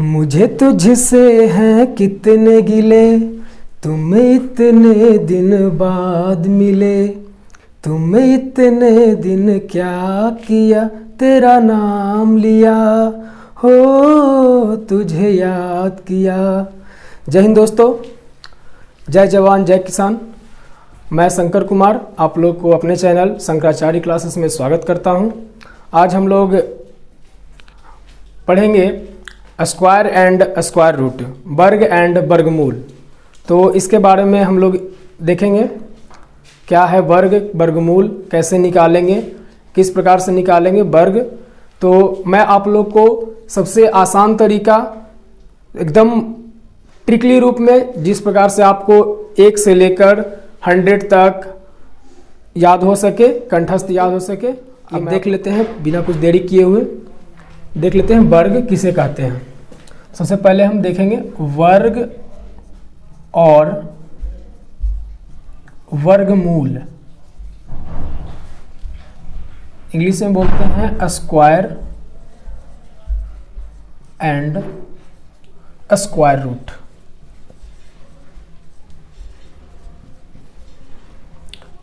मुझे तुझसे हैं कितने गिले, तुम इतने दिन बाद मिले। तुम इतने दिन क्या किया, तेरा नाम लिया, हो तुझे याद किया। जय हिंद दोस्तों, जय जवान जय किसान। मैं शंकर कुमार आप लोग को अपने चैनल शंकराचार्य क्लासेस में स्वागत करता हूं। आज हम लोग पढ़ेंगे स्क्वायर एंड स्क्वायर रूट, वर्ग एंड वर्गमूल। तो इसके बारे में हम लोग देखेंगे क्या है वर्ग, वर्गमूल कैसे निकालेंगे, किस प्रकार से निकालेंगे वर्ग। तो मैं आप लोग को सबसे आसान तरीका, एकदम ट्रिकली रूप में, जिस प्रकार से आपको 1 से लेकर 100 तक याद हो सके, कंठस्थ याद हो सके। अब देख लेते हैं, बिना कुछ देरी किए हुए देख लेते हैं वर्ग किसे कहते हैं। सबसे पहले हम देखेंगे वर्ग और वर्गमूल। इंग्लिश में बोलते हैं square and square root.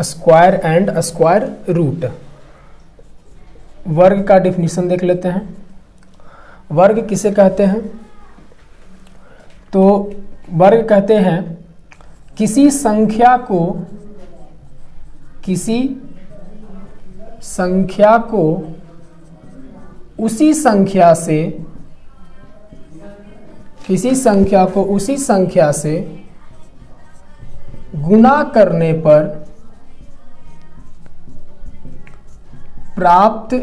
Square and square root. वर्ग का डेफिनेशन देख लेते हैं। वर्ग किसे कहते हैं? तो वर्ग कहते हैं किसी संख्या को उसी संख्या से गुना करने पर प्राप्त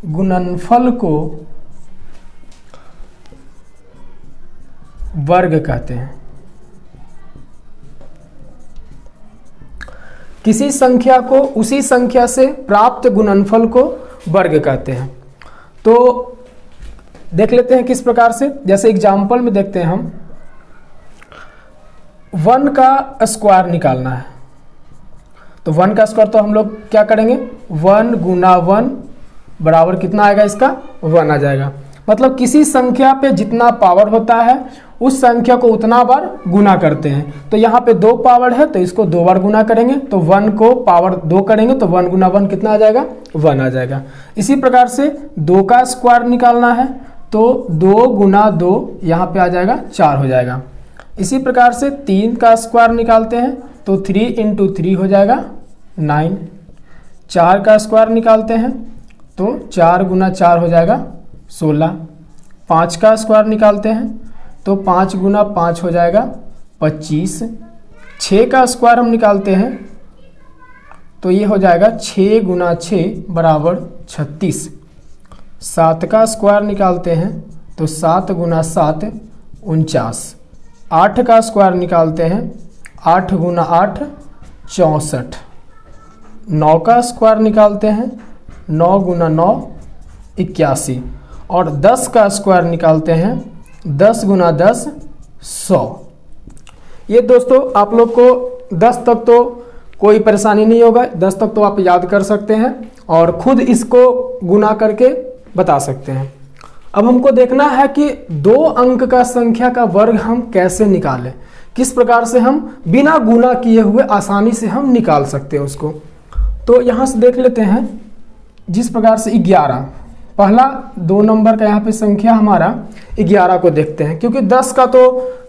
गुणनफल को वर्ग कहते हैं। किसी संख्या को उसी संख्या से प्राप्त गुणनफल को वर्ग कहते हैं। तो देख लेते हैं किस प्रकार से। जैसे एग्जाम्पल में देखते हैं हम 1 का स्क्वायर निकालना है। तो 1 का स्क्वायर तो हम लोग क्या करेंगे, 1 गुना 1 बराबर कितना आएगा, इसका 1 आ जाएगा। मतलब किसी संख्या पे जितना पावर होता है उस संख्या को उतना बार गुना करते हैं। तो यहाँ पे 2 पावर है तो इसको 2 बार गुना करेंगे, तो 1 को पावर 2 करेंगे तो 1 गुना 1 कितना आ जाएगा, 1 आ जाएगा। इसी प्रकार से 2 का स्क्वायर निकालना है तो 2 गुना 2 यहाँ पे आ जाएगा 4 हो जाएगा। इसी प्रकार से 3 का स्क्वायर निकालते हैं तो 3 इंटू 3 हो जाएगा 9। 4 का स्क्वायर निकालते हैं तो 4 गुना 4 हो जाएगा 16। 5 का स्क्वायर निकालते हैं तो 5 गुना 5 हो जाएगा 25। 6 का स्क्वायर हम निकालते हैं तो ये हो जाएगा 6 गुना 6 बराबर 36। 7 का स्क्वायर निकालते हैं तो 7 गुना 7 49। 8 का स्क्वायर निकालते हैं 8 गुना 8 64। 9 का स्क्वायर निकालते हैं 9 गुना 9 81। और 10 का स्क्वायर निकालते हैं 10 गुना 10 100। ये दोस्तों आप लोग को 10 तक तो कोई परेशानी नहीं होगा, 10 तक तो आप याद कर सकते हैं और खुद इसको गुना करके बता सकते हैं। अब हमको देखना है कि 2 अंक का संख्या का वर्ग हम कैसे निकालें, किस प्रकार से हम बिना गुना किए हुए आसानी से हम निकाल सकते हैं उसको। तो यहाँ से देख लेते हैं, जिस प्रकार से 11, पहला 2 नंबर का यहाँ पे संख्या हमारा 11 को देखते हैं, क्योंकि 10 का तो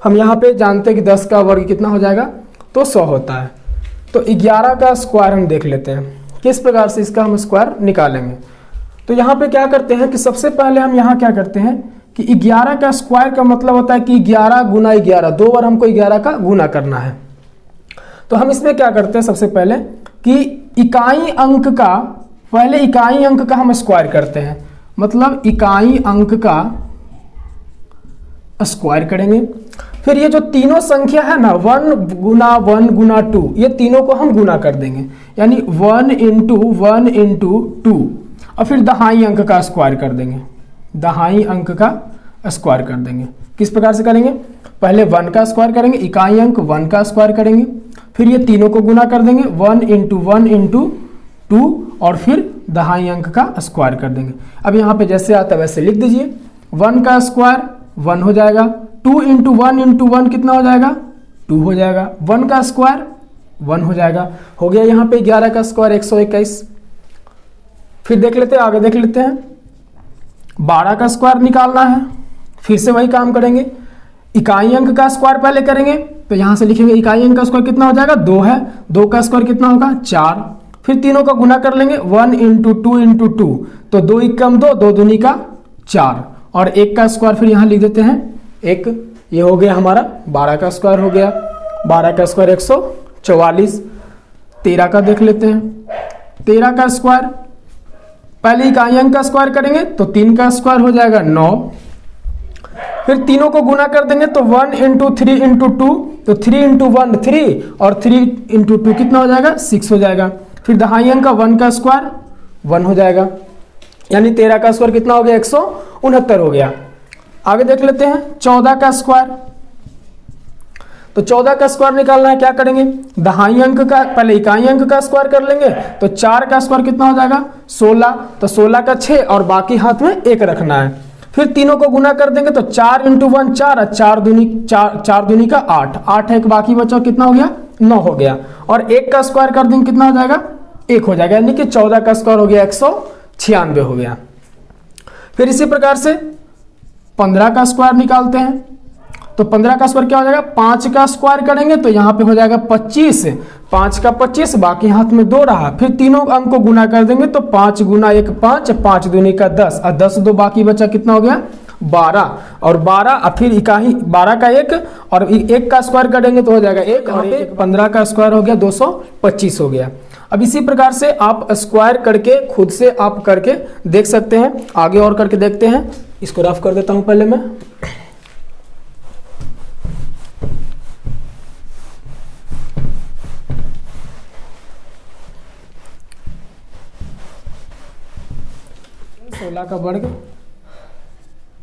हम यहाँ पे जानते हैं कि 10 का वर्ग कितना हो जाएगा, तो 100 होता है। तो 11 का स्क्वायर हम देख लेते हैं, किस प्रकार से इसका हम स्क्वायर निकालेंगे। तो यहाँ पे क्या करते हैं कि सबसे पहले हम यहाँ क्या करते हैं कि 11 का स्क्वायर का मतलब होता है कि 11 गुना 11, 2 बार हमको 11 का गुना करना है। तो हम इसमें क्या करते हैं, सबसे पहले कि इकाई अंक का, पहले इकाई अंक का हम स्क्वायर करते हैं, मतलब इकाई अंक का स्क्वायर करेंगे। फिर ये जो तीनों संख्या है ना, 1 गुना 2, ये तीनों को हम गुना कर देंगे, यानी 1 इंटू 2। और फिर दहाई अंक का स्क्वायर कर देंगे, दहाई अंक का स्क्वायर कर देंगे। किस प्रकार से करेंगे, पहले 1 का स्क्वायर करेंगे, इकाई अंक 1 का स्क्वायर करेंगे, फिर ये तीनों को गुना कर देंगे, 1 इंटू 2, और फिर दहाई अंक का स्क्वायर कर देंगे। अब यहाँ पे जैसे आता है वैसे लिख दीजिए, 1 का स्क्वायर 1 हो जाएगा, 2 इंटू 1 कितना हो जाएगा 2 हो जाएगा, 1 का स्क्वायर 1 हो जाएगा। हो गया यहाँ पे 11 का स्क्वायर 121। फिर देख लेते हैं, आगे देख लेते हैं। 12 का स्क्वायर निकालना है, फिर से वही काम करेंगे। इकाई अंक का स्क्वायर पहले करेंगे, तो यहां से लिखेंगे इकाई अंक का स्क्वायर कितना हो जाएगा 2 है, 2 का स्क्वायर कितना होगा 4। फिर तीनों का गुना कर लेंगे 1 इंटू 2 इंटू 2, तो 2 एकम 2, 2 दूनी का 4, और 1 का स्क्वायर फिर यहां लिख देते हैं 1। ये हो गया हमारा 12 का स्क्वायर हो गया। 12 का स्क्वायर 144। 13 का देख लेते हैं। 13 का स्क्वायर पहले इकाई अंक का स्क्वायर करेंगे, तो 3 का स्क्वायर हो जाएगा 9। फिर तीनों को गुना कर देंगे, तो 1 इंटू 3 इंटू 2, तो 3 इंटू 1 3, और 3 इंटू 2 कितना हो जाएगा 6 हो जाएगा। फिर दहाई अंक का 1 का स्क्वायर 1 हो जाएगा, यानी 13 का स्क्वायर कितना हो गया 169 हो गया। आगे देख लेते हैं 14 का स्क्वायर। तो 14 का स्क्वायर निकालना है, क्या करेंगे दहाई अंक का पहले इकाई अंक का स्क्वायर कर लेंगे, तो 4 का स्क्वायर कितना हो जाएगा 16, तो 16 का 6 और बाकी हाथ में 1 रखना है। फिर तीनों को गुना कर देंगे, तो 4 इंटू 1 4, और 4 दूनी का 8, 8 है बाकी बचा कितना हो गया 9 हो गया, और 1 का स्क्वायर कर देंगे कितना हो जाएगा 1 हो जाएगा, यानी कि 14 का स्क्वायर हो गया 196 हो गया। फिर इसी प्रकार से 15 का स्क्वायर निकालते हैं। तो 15 का स्क्वायर क्या हो जाएगा 5 का स्क्वायर करेंगे, तो यहाँ पे हो जाएगा 25, 5 का 25, बाकी हाथ में 2 रहा। फिर तीनों अंक को गुना कर देंगे, तो 5 गुना 1 5, 5 दूनी का 10, और 10 2 बाकी बचा कितना हो गया 12, और 12 और फिर इकाई 12 का 1, और 1 का स्क्वायर करेंगे तो हो जाएगा 1, और 15 का स्क्वायर हो गया 225 हो गया। अब इसी प्रकार से आप स्क्वायर करके खुद से आप करके देख सकते हैं। आगे और करके देखते हैं, इसको रफ कर देता हूं पहले मैं।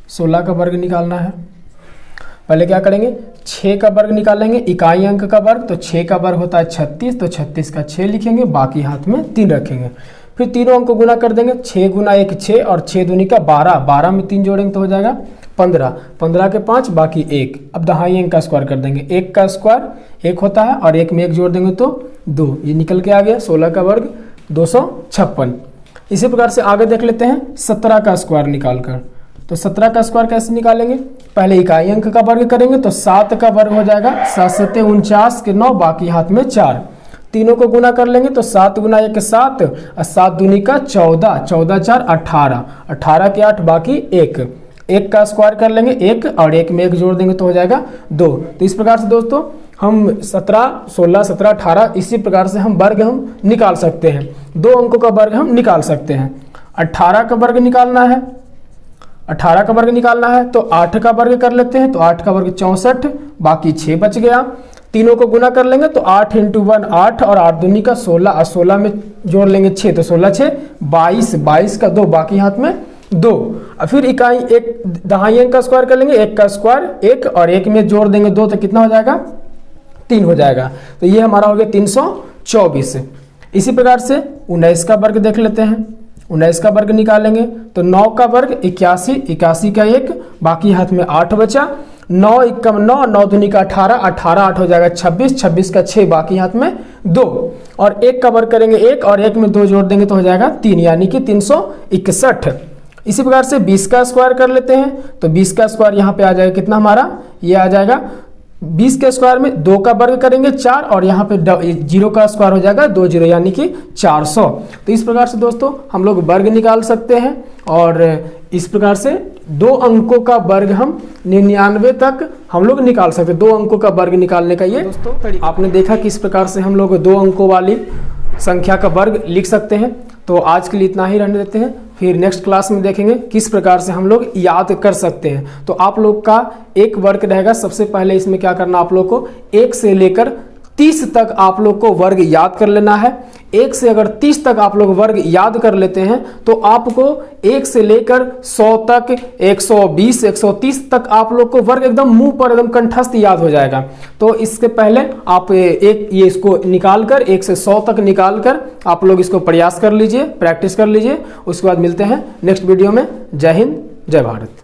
सोलह का वर्ग निकालना है। पहले क्या करेंगे 6 का वर्ग निकालेंगे, इकाई अंक का वर्ग, तो 6 का वर्ग होता है 36, तो 36 का 6 लिखेंगे, बाकी हाथ में 3 रखेंगे। फिर तीनों अंक को गुना कर देंगे, 6 गुना 1 6, और 6 दूनी का 12, 12 में 3 जोड़ेंगे तो हो जाएगा 15, 15 के 5 बाकी 1। अब दहाई अंक का स्क्वायर कर देंगे, 1 का स्क्वायर 1 होता है, और 1 में 1 जोड़ देंगे तो 2, ये निकल के आ गया 16 का वर्ग 256। इसी प्रकार से आगे देख लेते हैं 17 का स्क्वायर निकालकर। तो 17 का स्क्वायर कैसे निकालेंगे, पहले इकाई अंक का वर्ग करेंगे, तो 7 का वर्ग हो जाएगा 7 7 49 के 9, बाकी हाथ में 4। तीनों को गुना कर लेंगे, तो 7 गुना 1 7, और 7 दूनी का 14, 14 4 18, 18 के 8 बाकी 1। 1 का स्क्वायर कर लेंगे 1, और 1 में 1 जोड़ देंगे तो हो जाएगा 2। तो इस प्रकार से दोस्तों हम 17 16 17 18 इसी प्रकार से हम वर्ग हम निकाल सकते हैं। 2 अंकों का वर्ग हम निकाल सकते हैं। 18 का वर्ग निकालना है, 18 का वर्ग निकालना है, तो 8 का वर्ग कर लेते हैं, तो 8 का वर्ग 64, बाकी 6 बच गया। तीनों को गुना कर लेंगे, तो 8 इंटू 1 8, और 8 दूनी का 16, और 16 में जोड़ लेंगे 6, तो 16 6 22, 22 का 2, बाकी हाथ में 2। और फिर इकाई 1 दहाई अंक का स्क्वायर कर लेंगे, 1 का स्क्वायर 1, और 1 में जोड़ देंगे 2, तो कितना हो जाएगा 3 हो जाएगा। तो ये हमारा हो गया 324। इसी प्रकार से 19 का वर्ग देख लेते हैं। 19 का वर्ग निकालेंगे, तो 9 का वर्ग 81, 81 का 1, बाकी हाथ में 8 बचा। 9 1 9, 9 दूनी का 18, 18 8 हो जाएगा 26, 26 का 6, बाकी हाथ में 2, और 1 का वर्ग करेंगे 1, और 1 में 2 जोड़ देंगे तो हो जाएगा 3, यानी कि 361। इसी प्रकार से 20 का स्क्वायर कर लेते हैं। तो 20 का स्क्वायर यहाँ पे आ जाएगा कितना हमारा, ये आ जाएगा 20 के स्क्वायर में 2 का वर्ग करेंगे 4, और यहाँ पे 0 का स्क्वायर हो जाएगा 2 0, यानी कि 400। तो इस प्रकार से दोस्तों हम लोग वर्ग निकाल सकते हैं, और इस प्रकार से 2 अंकों का वर्ग हम 99 तक हम लोग निकाल सकते हैं। 2 अंकों का वर्ग निकालने का ये दोस्तों आपने देखा कि इस प्रकार से हम लोग 2 अंकों वाली संख्या का वर्ग लिख सकते हैं। तो आज के लिए इतना ही रहने देते हैं, फिर नेक्स्ट क्लास में देखेंगे किस प्रकार से हम लोग याद कर सकते हैं। तो आप लोग का एक वर्क रहेगा, सबसे पहले इसमें क्या करना, आप लोग को 1 से लेकर 30 तक आप लोग को वर्ग याद कर लेना है। 1 से अगर 30 तक आप लोग वर्ग याद कर लेते हैं तो आपको 1 से लेकर 100 तक, 120, 130 तक आप लोग को वर्ग एकदम मुंह पर एकदम कंठस्थ याद हो जाएगा। तो इसके पहले आप ये इसको निकाल कर 1 से 100 तक निकाल कर आप लोग इसको प्रयास कर लीजिए, प्रैक्टिस कर लीजिए। उसके बाद मिलते हैं नेक्स्ट वीडियो में। जय हिंद, जय भारत।